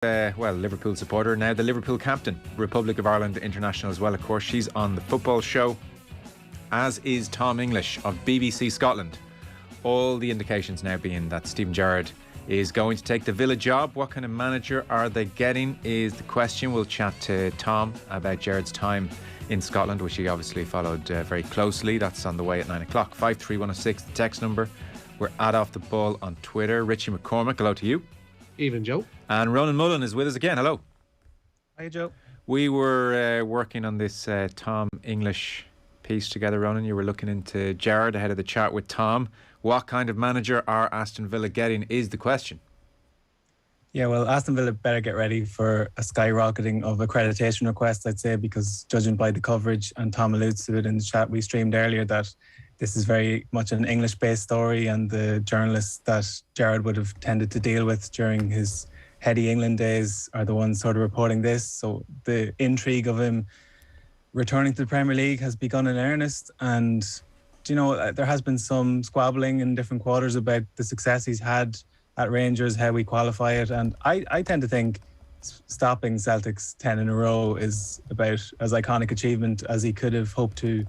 Liverpool supporter, now the Liverpool captain, Republic of Ireland international as well, of course. She's on the football show, as is Tom English of BBC Scotland. All the indications now being that Steven Gerrard is going to take the Villa job. What kind of manager are they getting is the question. We'll chat to Tom about Gerrard's time in Scotland, which he obviously followed very closely. That's on the way at 9 o'clock. 53106, the text number. We're at Off the Ball on Twitter. Richie McCormack, hello to you. Evening, Joe. And Ronan Mullen is with us again. Hello. Hi, Joe. We were working on this Tom English piece together, Ronan. You were looking into Gerrard ahead of the chat with Tom. What kind of manager are Aston Villa getting is the question. Yeah, well, Aston Villa better get ready for a skyrocketing of accreditation requests, I'd say, because judging by the coverage, and Tom alludes to it in the chat we streamed earlier, that this is very much an English-based story, and the journalists that Gerrard would have tended to deal with during his heady England days are the ones sort of reporting this. So the intrigue of him returning to the Premier League has begun in earnest, and you know, there has been some squabbling in different quarters about the success he's had at Rangers, how we qualify it, and I tend to think stopping Celtic's 10 in a row is about as iconic achievement as he could have hoped to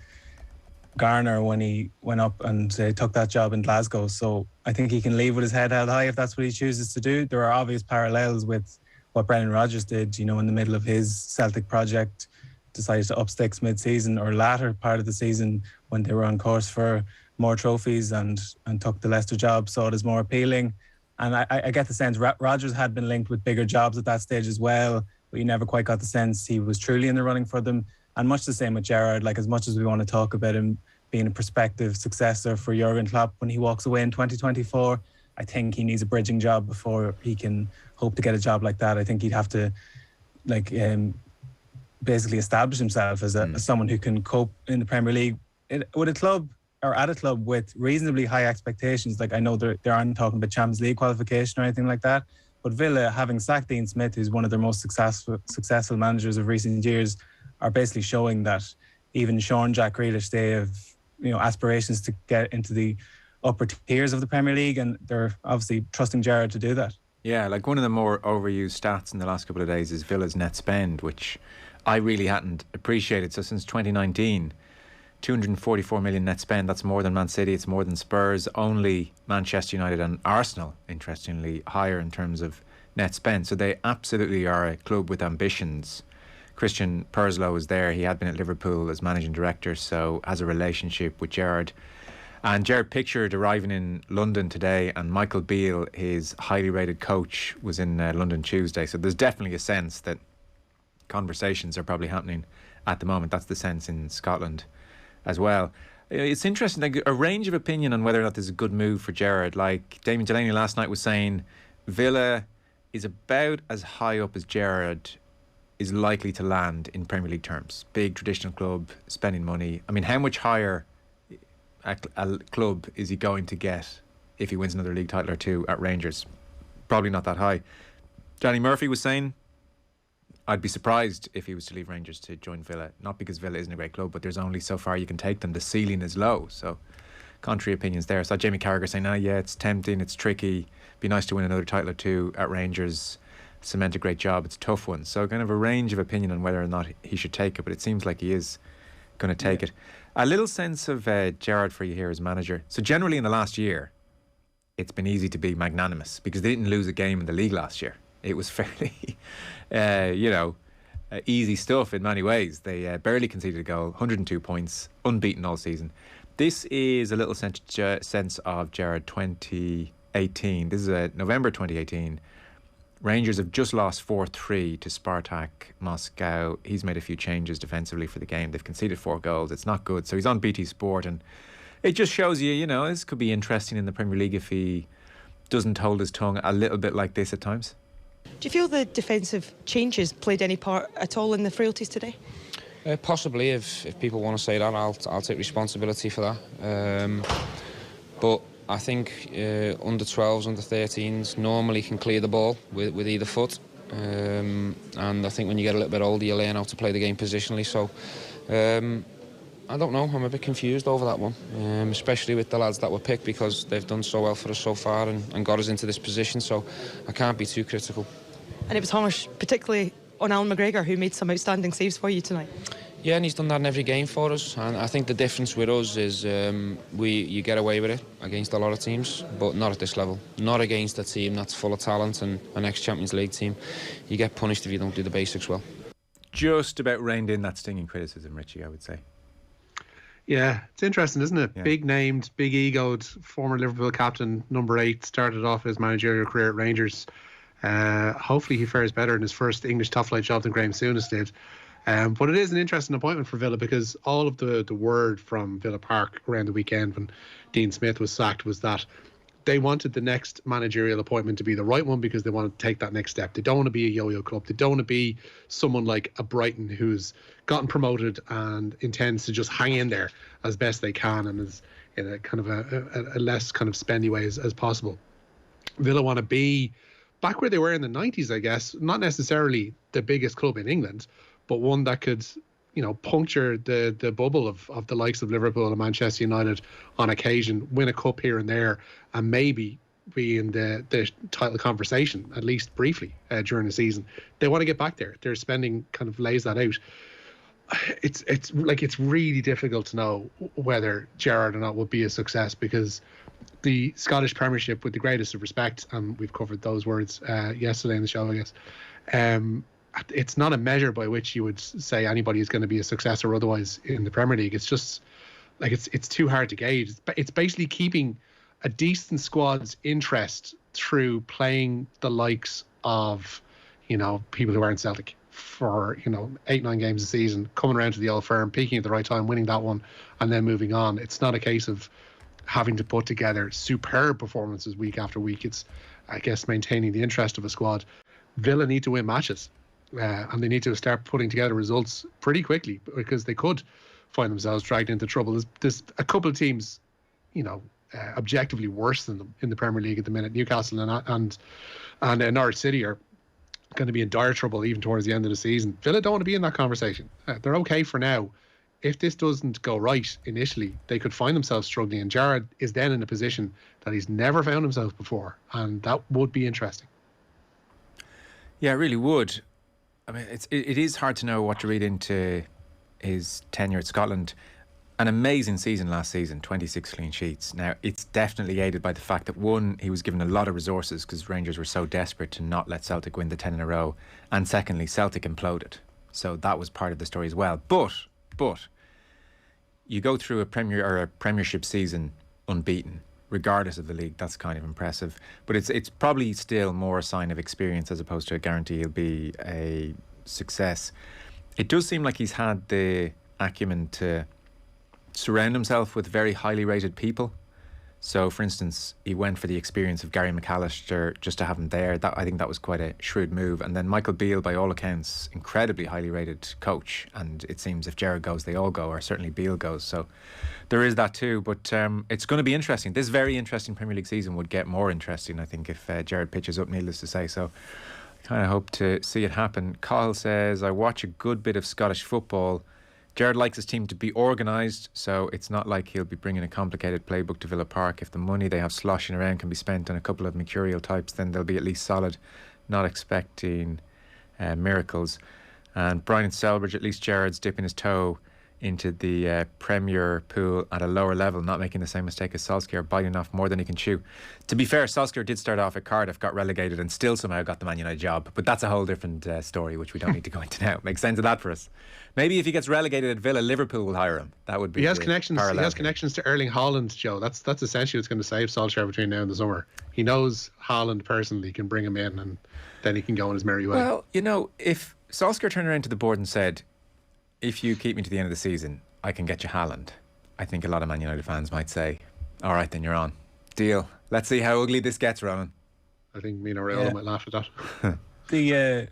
garner when he went up and took that job in Glasgow. So I think he can leave with his head held high if that's what he chooses to do. There are obvious parallels with what Brendan Rodgers did, you know, in the middle of his Celtic project, decided to up sticks mid-season or latter part of the season when they were on course for more trophies, and took the Leicester job, saw it as more appealing. And I get the sense Rodgers had been linked with bigger jobs at that stage as well, but you never quite got the sense he was truly in the running for them. And much the same with Gerrard. Like, as much as we want to talk about him being a prospective successor for Jurgen Klopp when he walks away in 2024, I think he needs a bridging job before he can hope to get a job like that. I think he'd have to basically establish himself as someone who can cope in the Premier League with a club, or at a club with reasonably high expectations. Like, I know they aren't talking about Champions League qualification or anything like that, but Villa, having sacked Dean Smith, who's one of their most successful managers of recent years, are basically showing that even Sean, Jack Grealish, they have, you know, aspirations to get into the upper tiers of the Premier League, and they're obviously trusting Gerrard to do that. Yeah, like one of the more overused stats in the last couple of days is Villa's net spend, which I really hadn't appreciated. So since 2019, 244 million net spend. That's more than Man City, it's more than Spurs. Only Manchester United and Arsenal, interestingly, higher in terms of net spend. So they absolutely are a club with ambitions. Christian Purslow is there. He had been at Liverpool as managing director, so has a relationship with Gerrard. And Gerrard pictured arriving in London today, and Michael Beale, his highly rated coach, was in London Tuesday. So there's definitely a sense that conversations are probably happening at the moment. That's the sense in Scotland as well. It's interesting, like, a range of opinion on whether or not this is a good move for Gerrard. Like Damien Delaney last night was saying Villa is about as high up as Gerrard is likely to land in Premier League terms. Big traditional club, spending money. I mean, how much higher a club is he going to get if he wins another league title or two at Rangers? Probably not that high. Johnny Murphy was saying, I'd be surprised if he was to leave Rangers to join Villa. Not because Villa isn't a great club, but there's only so far you can take them. The ceiling is low. So contrary opinions there. So Jamie Carragher saying, yeah, it's tempting, it's tricky. Be nice to win another title or two at Rangers. Cement a great job. It's a tough one. So kind of a range of opinion on whether or not he should take it, but it seems like he is going to take it. A little sense of Gerrard for you here as manager. So generally in the last year, it's been easy to be magnanimous because they didn't lose a game in the league last year. It was fairly, easy stuff in many ways. They barely conceded a goal, 102 points, unbeaten all season. This is a little sense of Gerrard 2018. This is November 2018. Rangers have just lost 4-3 to Spartak Moscow. He's made a few changes defensively for the game. They've conceded 4 goals. It's not good. So he's on BT Sport, and it just shows you, this could be interesting in the Premier League if he doesn't hold his tongue a little bit like this at times. Do you feel the defensive changes played any part at all in the frailties today? Possibly, if people want to say that, I'll take responsibility for that. But I think under 12s, under 13s normally can clear the ball with either foot. And I think when you get a little bit older, you learn how to play the game positionally. So I don't know, I'm a bit confused over that one, especially with the lads that were picked, because they've done so well for us so far and got us into this position, so I can't be too critical. and it was harsh, particularly on Alan McGregor, who made some outstanding saves for you tonight. Yeah, and he's done that in every game for us. And I think the difference with us is you get away with it against a lot of teams, but not at this level. Not against a team that's full of talent and an ex-Champions League team. You get punished if you don't do the basics well. Just about reined in that stinging criticism, Richie, I would say. Yeah, it's interesting, isn't it? Yeah. Big named, big egoed, former Liverpool captain, number 8, started off his managerial career at Rangers. Hopefully he fares better in his first English top flight job than Graham Souness did. But it is an interesting appointment for Villa, because all of the word from Villa Park around the weekend when Dean Smith was sacked was that they wanted the next managerial appointment to be the right one, because they wanted to take that next step. They don't want to be a yo-yo club. They don't want to be someone like a Brighton who's gotten promoted and intends to just hang in there as best they can and is in a kind of a less kind of spendy way as possible. Villa want to be back where they were in the 90s, I guess. Not necessarily the biggest club in England, but one that could, puncture the bubble of the likes of Liverpool and Manchester United on occasion, win a cup here and there, and maybe be in the title conversation, at least briefly, during the season. They want to get back there. Their spending kind of lays that out. It's really difficult to know whether Gerrard or not would be a success, because the Scottish Premiership, with the greatest of respect, and we've covered those words yesterday in the show, I guess, it's not a measure by which you would say anybody is going to be a success or otherwise in the Premier League. It's just like it's too hard to gauge. It's basically keeping a decent squad's interest through playing the likes of, people who aren't Celtic for 8-9 games a season, coming around to the Old Firm, peaking at the right time, winning that one, and then moving on. It's not a case of having to put together superb performances week after week. It's, I guess, maintaining the interest of a squad. Villa need to win matches. And they need to start putting together results pretty quickly, because they could find themselves dragged into trouble. There's a couple of teams, objectively worse than them in the Premier League at the minute. Newcastle and Norwich City are going to be in dire trouble even towards the end of the season. Villa don't want to be in that conversation. They're okay for now. If this doesn't go right initially, they could find themselves struggling, and Gerrard is then in a position that he's never found himself before, and that would be interesting. Yeah, it really would. I mean, it is hard to know what to read into his tenure at Scotland. An amazing season last season, 26 clean sheets. Now, it's definitely aided by the fact that, one, he was given a lot of resources because Rangers were so desperate to not let Celtic win the 10 in a row. And secondly, Celtic imploded. So that was part of the story as well. But you go through a Premiership season unbeaten, regardless of the league. That's kind of impressive. But it's probably still more a sign of experience as opposed to a guarantee he'll be a success. It does seem like he's had the acumen to surround himself with very highly rated people. So, for instance, he went for the experience of Gary McAllister just to have him there. I think that was quite a shrewd move. And then Michael Beale, by all accounts, incredibly highly rated coach. And it seems if Gerrard goes, they all go, or certainly Beale goes. So there is that too. But it's going to be interesting. This very interesting Premier League season would get more interesting, I think, if Gerrard pitches up, needless to say. So I kind of hope to see it happen. Kyle says, I watch a good bit of Scottish football. Gerrard likes his team to be organised, so it's not like he'll be bringing a complicated playbook to Villa Park. If the money they have sloshing around can be spent on a couple of mercurial types, then they'll be at least solid, not expecting miracles. And Brian Selbridge, at least Gerrard's dipping his toe into the Premier pool at a lower level, not making the same mistake as Solskjaer, biting off more than he can chew. To be fair, Solskjaer did start off at Cardiff, got relegated, and still somehow got the Man United job. But that's a whole different story, which we don't need to go into now. Makes sense of that for us. Maybe if he gets relegated at Villa, Liverpool will hire him. That would be. He has connections. Parallel. He has connections to Erling Haaland, Joe. That's essentially what's going to save Solskjaer between now and the summer. He knows Haaland personally, can bring him in, and then he can go on his merry way. Well, if Solskjaer turned around to the board and said, if you keep me to the end of the season, I can get you Haaland, I think a lot of Man United fans might say, all right, then you're on. Deal. Let's see how ugly this gets, Ronan. I think Mino Raiola might laugh at that.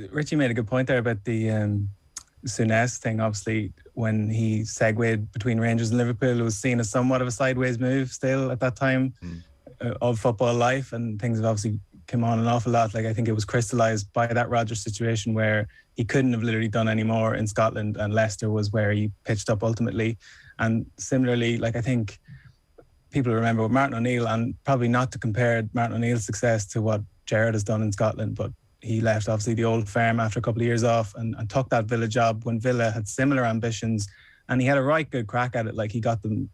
Richie made a good point there about the Souness thing. Obviously, when he segued between Rangers and Liverpool, it was seen as somewhat of a sideways move still at that time of football life, and things have obviously come on an awful lot. Like, I think it was crystallised by that Rodgers situation where he couldn't have literally done any more in Scotland, and Leicester was where he pitched up ultimately. And similarly, like, I think people remember with Martin O'Neill, and probably not to compare Martin O'Neill's success to what Gerrard has done in Scotland, but he left obviously the old firm after a couple of years off and took that Villa job when Villa had similar ambitions, and he had a right good crack at it. Like, he got them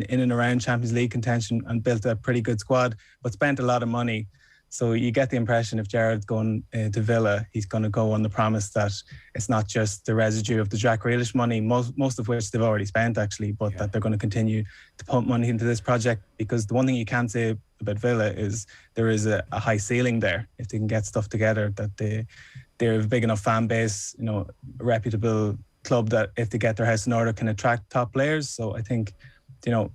in and around Champions League contention and built a pretty good squad, but spent a lot of money. So you get the impression if Gerrard's going to Villa, he's going to go on the promise that it's not just the residue of the Jack Grealish money, most of which they've already spent actually, but that they're going to continue to pump money into this project. Because the one thing you can't say about Villa is there is a high ceiling there. If they can get stuff together, that they're a big enough fan base, you know, a reputable club that if they get their house in order can attract top players. So I think, you know,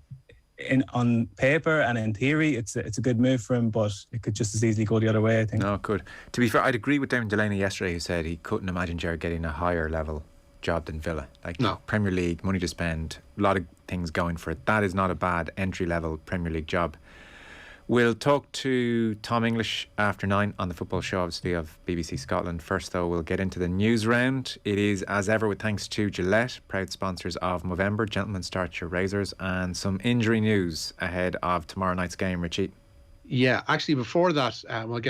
on paper and in theory, it's a good move for him, but it could just as easily go the other way, I think. No, it could. To be fair, I'd agree with Damon Delaney yesterday, who said he couldn't imagine Gerrard getting a higher level job than Villa. Like, no. Premier League, money to spend, a lot of things going for it. That is not a bad entry level Premier League job. We'll talk to Tom English after 9 on the football show, obviously, of BBC Scotland. First, though, we'll get into the news round. It is, as ever, with thanks to Gillette, proud sponsors of Movember. Gentlemen, start your razors. And some injury news ahead of tomorrow night's game, Richie. Yeah, actually, before that,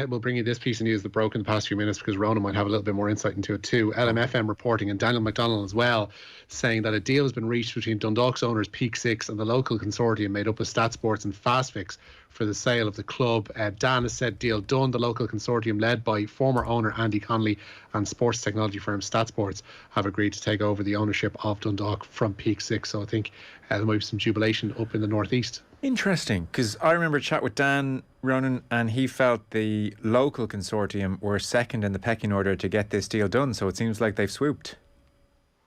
we'll bring you this piece of news that broke in the past few minutes, because Ronan might have a little bit more insight into it too. LMFM reporting, and Daniel McDonald as well, saying that a deal has been reached between Dundalk's owners Peak Six and the local consortium made up of Stat Sports and Fastfix for the sale of the club. Dan has said deal done. The local consortium, led by former owner Andy Connolly and sports technology firm Stat Sports, have agreed to take over the ownership of Dundalk from Peak Six. So I think there might be some jubilation up in the northeast. Interesting, because I remember a chat with Dan Ronan, and he felt the local consortium were second in the pecking order to get this deal done. So it seems like they've swooped.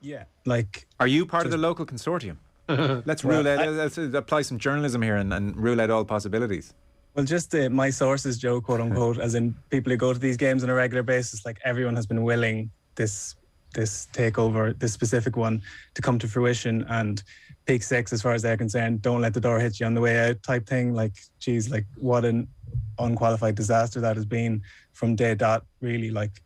Yeah, like, are you part of the local consortium? Let's apply some journalism here and rule out all possibilities. Well, just my sources, Joe, quote unquote, as in people who go to these games on a regular basis, like, everyone has been willing this takeover, this specific one, to come to fruition. And Peak Six, as far as they're concerned, don't let the door hit you on the way out type thing. Like, geez, like, what an unqualified disaster that has been from day dot, really. Like,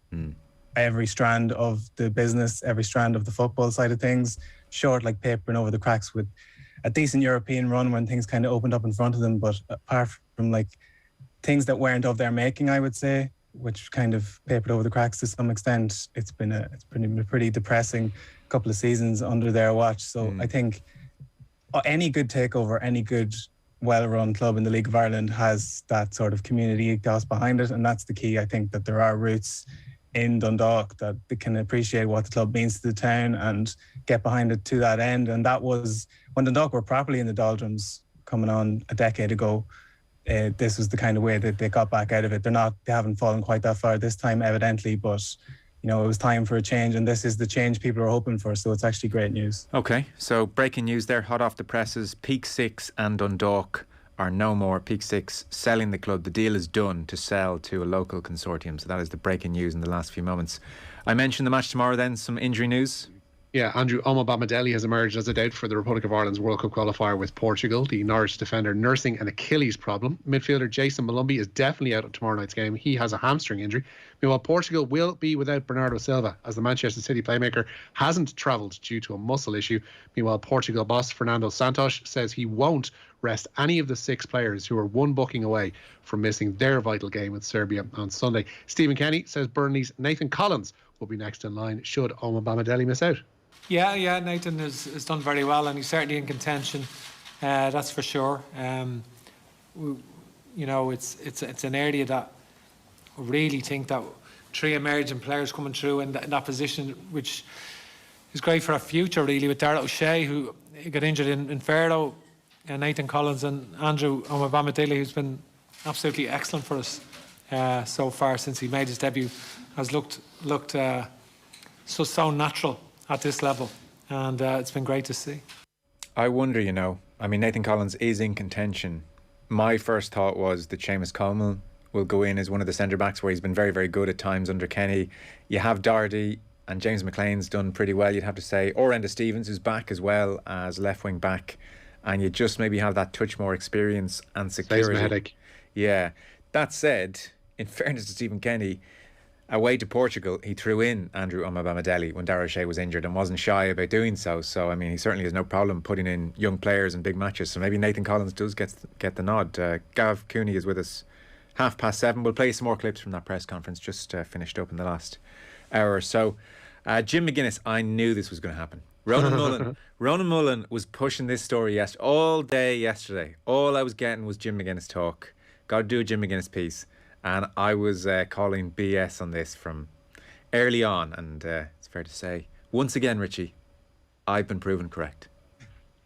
every strand of the business, every strand of the football side of things, short like papering over the cracks, with a decent European run when things kind of opened up in front of them. But apart from like things that weren't of their making, I would say, which kind of papered over the cracks to some extent, it's been a pretty depressing couple of seasons under their watch. So I think any good takeover, any good well-run club in the League of Ireland has that sort of community ethos behind it, and that's the key. I think that there are roots in Dundalk that they can appreciate what the club means to the town and get behind it to that end. And that was when Dundalk were properly in the doldrums coming on a decade ago. This was the kind of way that they got back out of it. They haven't fallen quite that far this time, evidently, but you know, it was time for a change, and this is the change people are hoping for. So it's actually great news. Okay, so breaking news there, hot off the presses. Peak Six and Dundalk are no more. Peak Six selling the club. The deal is done to sell to a local consortium. So that is the breaking news in the last few moments. I mentioned the match tomorrow then, some injury news. Yeah, Andrew Omobamidele has emerged as a doubt for the Republic of Ireland's World Cup qualifier with Portugal. The Norwich defender nursing an Achilles problem. Midfielder Jason Malumbi is definitely out of tomorrow night's game. He has a hamstring injury. Meanwhile, Portugal will be without Bernardo Silva, as the Manchester City playmaker hasn't travelled due to a muscle issue. Meanwhile, Portugal boss Fernando Santos says he won't rest any of the 6 players who are one booking away from missing their vital game with Serbia on Sunday. Stephen Kenny says Burnley's Nathan Collins will be next in line should Omobamidele miss out. Yeah, Nathan has done very well, and he's certainly in contention. That's for sure. You know, it's an area that I really think that 3 emerging players coming through in that position, which is great for our future, really, with Darrell O'Shea, who got injured in Ferro, and Nathan Collins and Andrew Omobamidele, who's been absolutely excellent for us so far since he made his debut, has looked so natural at this level, and it's been great to see. I wonder, you know, I mean, Nathan Collins is in contention. My first thought was that Seamus Coleman will go in as one of the centre-backs, where he's been very, very good at times under Kenny. You have Doherty, and James McLean's done pretty well, you'd have to say, or Enda Stevens, who's back as well as left-wing back, and you just maybe have that touch more experience and security. Saves me a headache. Yeah. That said, in fairness to Stephen Kenny, away to Portugal, he threw in Andrew Omobamidele when Darrell O'Shea was injured and wasn't shy about doing so. So, I mean, he certainly has no problem putting in young players in big matches. So maybe Nathan Collins does get the nod. Gav Cooney is with us 7:30. We'll play some more clips from that press conference just finished up in the last hour or so. Jim McGuinness, I knew this was going to happen. Ronan Mullen was pushing this story all day yesterday. All I was getting was Jim McGuinness talk. Got to do a Jim McGuinness piece. And I was calling BS on this from early on. And it's fair to say, once again, Richie, I've been proven correct.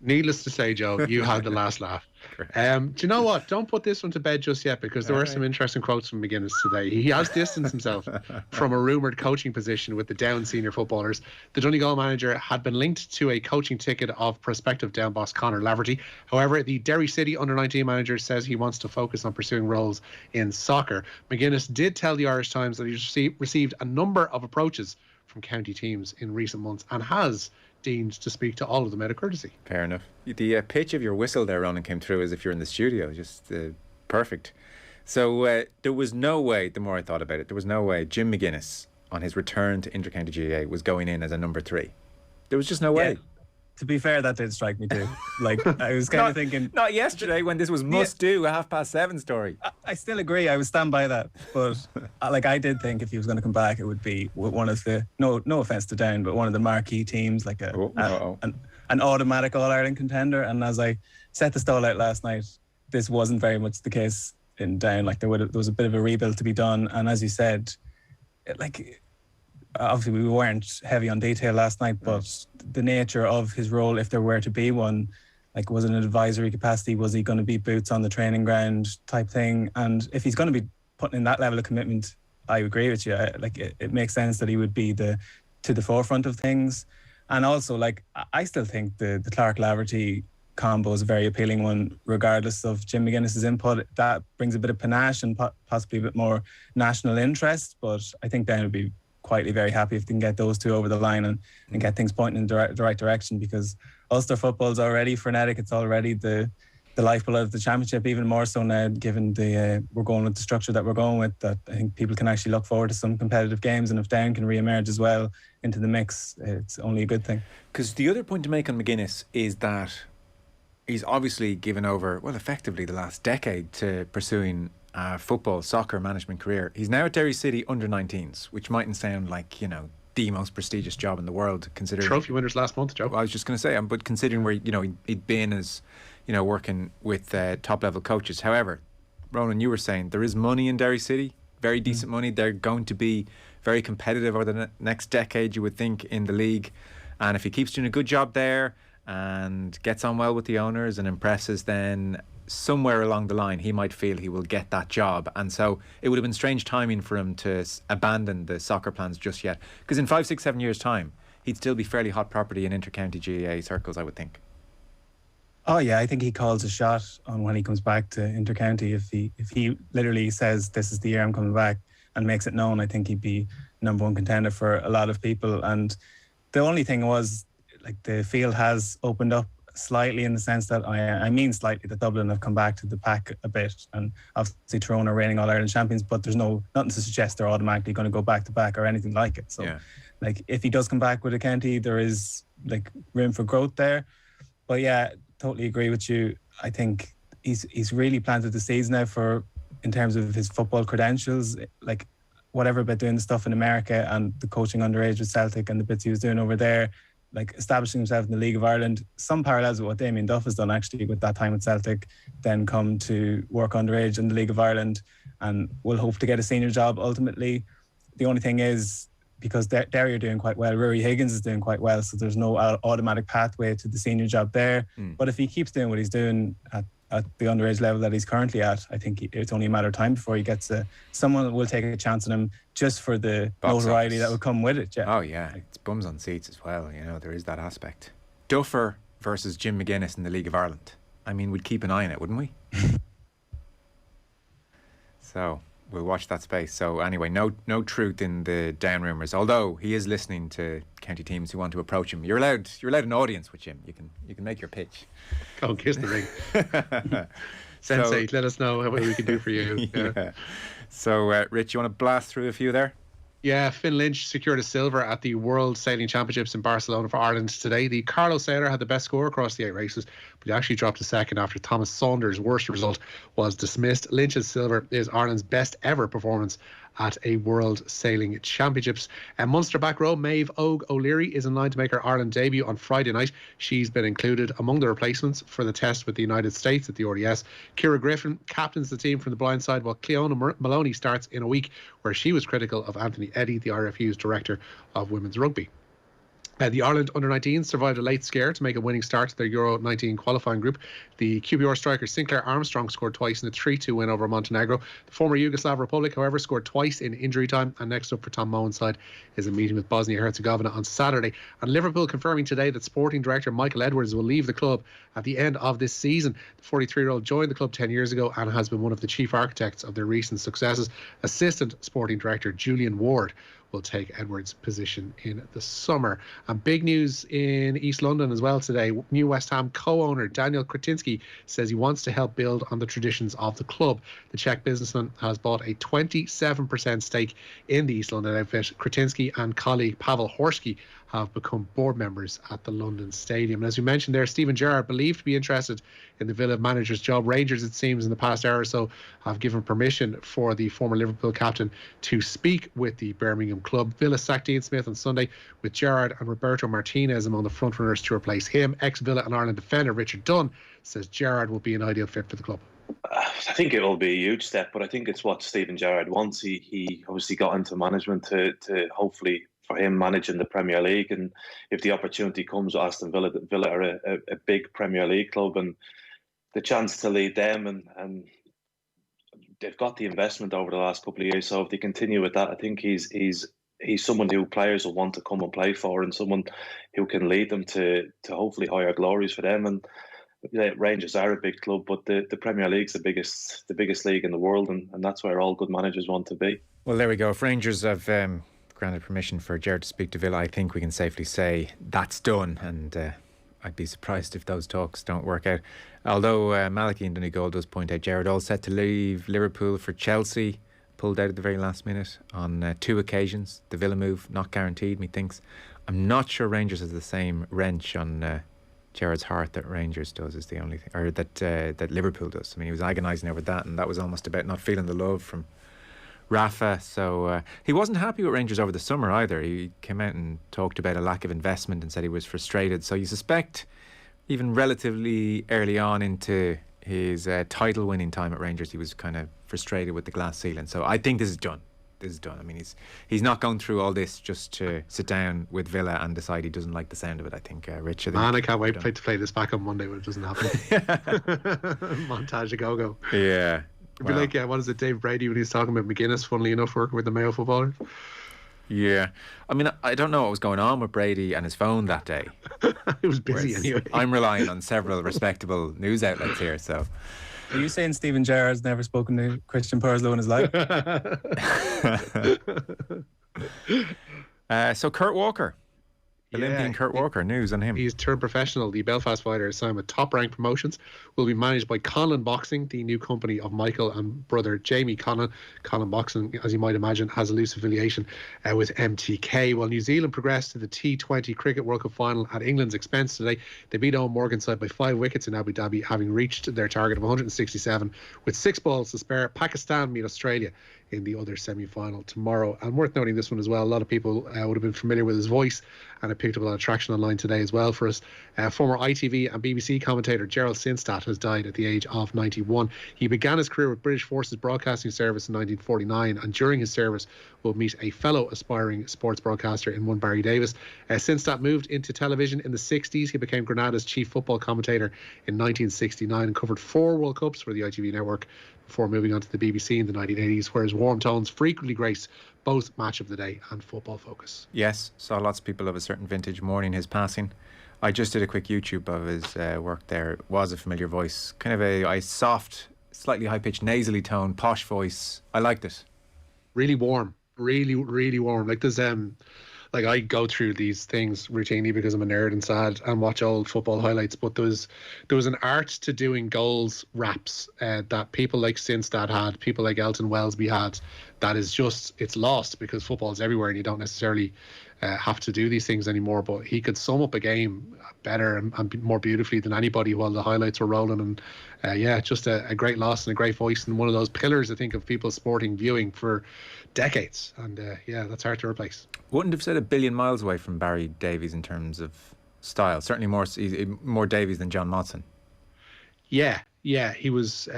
Needless to say, Joe, you had the last laugh. Do you know what? Don't put this one to bed just yet, because there were some interesting quotes from McGuinness today. He has distanced himself from a rumoured coaching position with the Down senior footballers. The Donegal manager had been linked to a coaching ticket of prospective Down boss Conor Laverty. However, the Derry City under-19 manager says he wants to focus on pursuing roles in soccer. McGuinness did tell the Irish Times that he received a number of approaches from county teams in recent months and has deemed to speak to all of them out of courtesy. Fair enough. The pitch of your whistle there, Ronan, came through as if you're in the studio. Just perfect. So there was no way, the more I thought about it, there was no way Jim McGuinness, on his return to Intercounty GAA, was going in as a number 3. There was just no way. To be fair, that did strike me too. Like, I was kind of thinking... Not yesterday when this was must-do, a 7:30 story. I still agree. I would stand by that. But I did think if he was going to come back, it would be one of the... No offence to Down, but one of the marquee teams, like an automatic All-Ireland contender. And as I set the stall out last night, this wasn't very much the case in Down. Like, there was a bit of a rebuild to be done. And as you said, obviously we weren't heavy on detail last night, but the nature of his role, if there were to be one, like, was it an advisory capacity? Was he going to be boots on the training ground type thing? And if he's going to be putting in that level of commitment, I agree with you. It makes sense that he would be to the forefront of things. And also, I still think the Clark Laverty combo is a very appealing one, regardless of Jim McGuinness's input. That brings a bit of panache and possibly a bit more national interest. But I think Dan would be quietly very happy if they can get those two over the line and get things pointing in the right direction, because Ulster football's already frenetic. It's already the lifeblood of the championship, even more so now, given we're going with the structure that we're going with, that I think people can actually look forward to some competitive games. And if Down can re-emerge as well into the mix, it's only a good thing. Because the other point to make on McGuinness is that he's obviously given over, effectively the last decade to pursuing football, soccer management career. He's now at Derry City under-19s, which mightn't sound like, the most prestigious job in the world, considering... Trophy winners last month, Joe. I was just going to say, but considering where, he'd been as, working with top-level coaches. However, Ronan, you were saying there is money in Derry City, very decent money. They're going to be very competitive over the next decade, you would think, in the league. And if he keeps doing a good job there and gets on well with the owners and impresses, then somewhere along the line he might feel he will get that job. And so it would have been strange timing for him to abandon the soccer plans just yet, because in 5, 6, 7 years time he'd still be fairly hot property in intercounty GAA circles, I would think. Oh yeah, I think he calls a shot on when he comes back to intercounty. If he literally says this is the year I'm coming back and makes it known, I think he'd be number 1 contender for a lot of people. And the only thing was, the field has opened up slightly, in the sense that I mean slightly, that Dublin have come back to the pack a bit, and obviously Tyrone are reigning All-Ireland champions, but there's nothing to suggest they're automatically going to go back to back or anything like it. So if he does come back with a county, there is room for growth there. But yeah, totally agree with you. I think he's really planted the seeds now in terms of his football credentials, whatever about doing the stuff in America and the coaching underage with Celtic and the bits he was doing over there, establishing himself in the League of Ireland. Some parallels with what Damien Duff has done actually with that time at Celtic, then come to work underage in the League of Ireland and will hope to get a senior job ultimately. The only thing is, because Derry are doing quite well, Rory Higgins is doing quite well, so there's no automatic pathway to the senior job there. But if he keeps doing what he's doing at the underage level that he's currently at, I think it's only a matter of time before he gets someone that will take a chance on him, just for the notoriety that will come with it. Yeah. Oh yeah, it's bums on seats as well. There is that aspect. Duffer versus Jim McGuinness in the League of Ireland. I mean, we'd keep an eye on it, wouldn't we? So we'll watch that space. So anyway, no truth in the Down rumours. Although he is listening to county teams who want to approach him. You're allowed an audience with Jim. You can make your pitch. Go kiss the ring. Sensei, let us know what we can do for you. Yeah. So, Rich, you want to blast through a few there? Yeah, Finn Lynch secured a silver at the World Sailing Championships in Barcelona for Ireland today. The Carlo sailor had the best score across the 8 races, but he actually dropped a second after Thomas Saunders' worst result was dismissed. Lynch's silver is Ireland's best ever performance at a World Sailing Championships. And Munster back row Maeve O'Leary is in line to make her Ireland debut on Friday night. She's been included among the replacements for the test with the United States at the RDS. Ciara Griffin captains the team from the blind side, while Cleona Maloney starts in a week where she was critical of Anthony Eddy, the RFU's director of women's rugby. The Ireland under-19s survived a late scare to make a winning start to their Euro 19 qualifying group. The QPR striker Sinclair Armstrong scored twice in a 3-2 win over Montenegro. The former Yugoslav Republic, however, scored twice in injury time. And next up for Tom Mowen's side is a meeting with Bosnia-Herzegovina on Saturday. And Liverpool confirming today that sporting director Michael Edwards will leave the club at the end of this season. The 43-year-old joined the club 10 years ago and has been one of the chief architects of their recent successes. Assistant sporting director Julian Ward will take Edwards' position in the summer. And big news in East London as well today. New West Ham co-owner Daniel Kretinsky says he wants to help build on the traditions of the club. The Czech businessman has bought a 27% stake in the East London outfit. Kretinsky and colleague Pavel Horsky have become board members at the London Stadium. And as we mentioned there, Stephen Gerrard, believed to be interested in the Villa manager's job. Rangers, it seems, in the past hour or so have given permission for the former Liverpool captain to speak with the Birmingham club. Villa sacked Ian Smith on Sunday, with Gerrard and Roberto Martinez among the frontrunners to replace him. Ex-Villa and Ireland defender Richard Dunn says Gerrard will be an ideal fit for the club. I think it will be a huge step, but I think it's what Stephen Gerrard wants. He obviously got into management to hopefully, for him, managing the Premier League, and if the opportunity comes, Aston Villa are a big Premier League club, and the chance to lead them, and they've got the investment over the last couple of years. So if they continue with that, I think he's someone who players will want to come and play for, and someone who can lead them to hopefully higher glories for them. And Rangers are a big club, but the Premier League's the biggest league in the world, and that's where all good managers want to be. Well, there we go. If Rangers have granted permission for Gerrard to speak to Villa, I think we can safely say that's done, and I'd be surprised if those talks don't work out. Although Malachy in Donegal does point out Gerrard all set to leave Liverpool for Chelsea, pulled out at the very last minute on 2 occasions. The Villa move not guaranteed, methinks. I'm not sure Rangers has the same wrench on Gerrard's heart that Rangers does, is the only thing, or that Liverpool does. I mean, he was agonising over that, and that was almost about not feeling the love from Rafa. So he wasn't happy with Rangers over the summer either. He came out and talked about a lack of investment and said he was frustrated. So you suspect, even relatively early on into his title winning time at Rangers, he was kind of frustrated with the glass ceiling. So I think this is done. I mean, he's not going through all this just to sit down with Villa and decide he doesn't like the sound of it. I think Rich, I can't wait to play this back on Monday when it doesn't happen. Montage a go. Yeah. It'd be like, what is it, Dave Brady, when he's talking about McGuinness, funnily enough, working with the Mayo footballers? Yeah. I mean, I don't know what was going on with Brady and his phone that day. It was busy anyway. I'm relying on several respectable news outlets here, so... Are you saying Stephen Gerrard's never spoken to Christian Purslow in his life? So Kurt Walker, Olympian Kurt Walker, news on him. He's turned professional. The Belfast fighter is signed with Top Rank Promotions, will be managed by Conlon Boxing, the new company of Michael and brother Jamie Conlon. Conlon Boxing, as you might imagine, has a loose affiliation with MTK. While New Zealand progressed to the T20 Cricket World Cup final at England's expense today, they beat Owen Morgan's side by 5 wickets in Abu Dhabi, having reached their target of 167 with 6 balls to spare. Pakistan meet Australia in the other semi-final tomorrow. And worth noting this one as well, a lot of people would have been familiar with his voice, and it picked up a lot of traction online today as well for us. Former ITV and BBC commentator Gerald Sinstadt has died at the age of 91. He began his career with British Forces Broadcasting Service in 1949, and during his service will meet a fellow aspiring sports broadcaster in one Barry Davis. Sinstadt moved into television in the 60s. He became Granada's chief football commentator in 1969 and covered 4 World Cups for the ITV network before moving on to the BBC in the 1980s, where his warm tones frequently grace both Match of the Day and Football Focus. Yes, saw lots of people of a certain vintage mourning his passing. I just did a quick YouTube of his work there. It was a familiar voice, kind of a soft, slightly high-pitched, nasally tone, posh voice. I liked it. Really warm. Really, really warm. Like there's like I go through these things routinely because I'm a nerd and sad and watch old football highlights, but there was an art to doing goals raps that people like Sinstad had, people like Elton Wellesby had, that is just, it's lost because football is everywhere and you don't necessarily have to do these things anymore. But he could sum up a game better and more beautifully than anybody while the highlights were rolling. And yeah, just a great loss and a great voice, and one of those pillars, I think, of people's sporting viewing for decades. And yeah, that's hard to replace. Wouldn't have said a billion miles away from Barry Davies in terms of style. Certainly more Davies than John Motson. Yeah, he was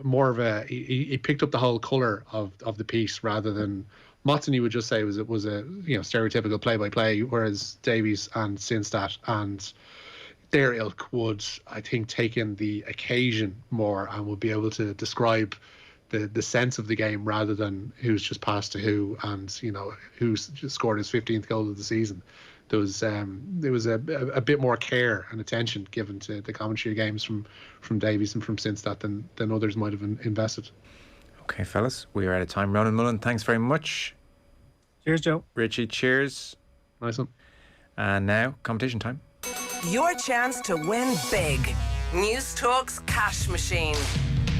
more of a. He picked up the whole colour of the piece rather than Motson. You would just say it was a stereotypical play-by-play, whereas Davies and Sinstadt and their ilk would, I think, take in the occasion more and would be able to describe the sense of the game rather than who's just passed to who and who's just scored his 15th goal of the season. There was a bit more care and attention given to the commentary games from Davies and from Sinstadt than others might have invested. Okay, fellas, we are out of time. Ronan, Mullen, thanks very much. Cheers, Joe. Richie, cheers. Nice one. And now, competition time. Your chance to win big. News Talk's cash machine.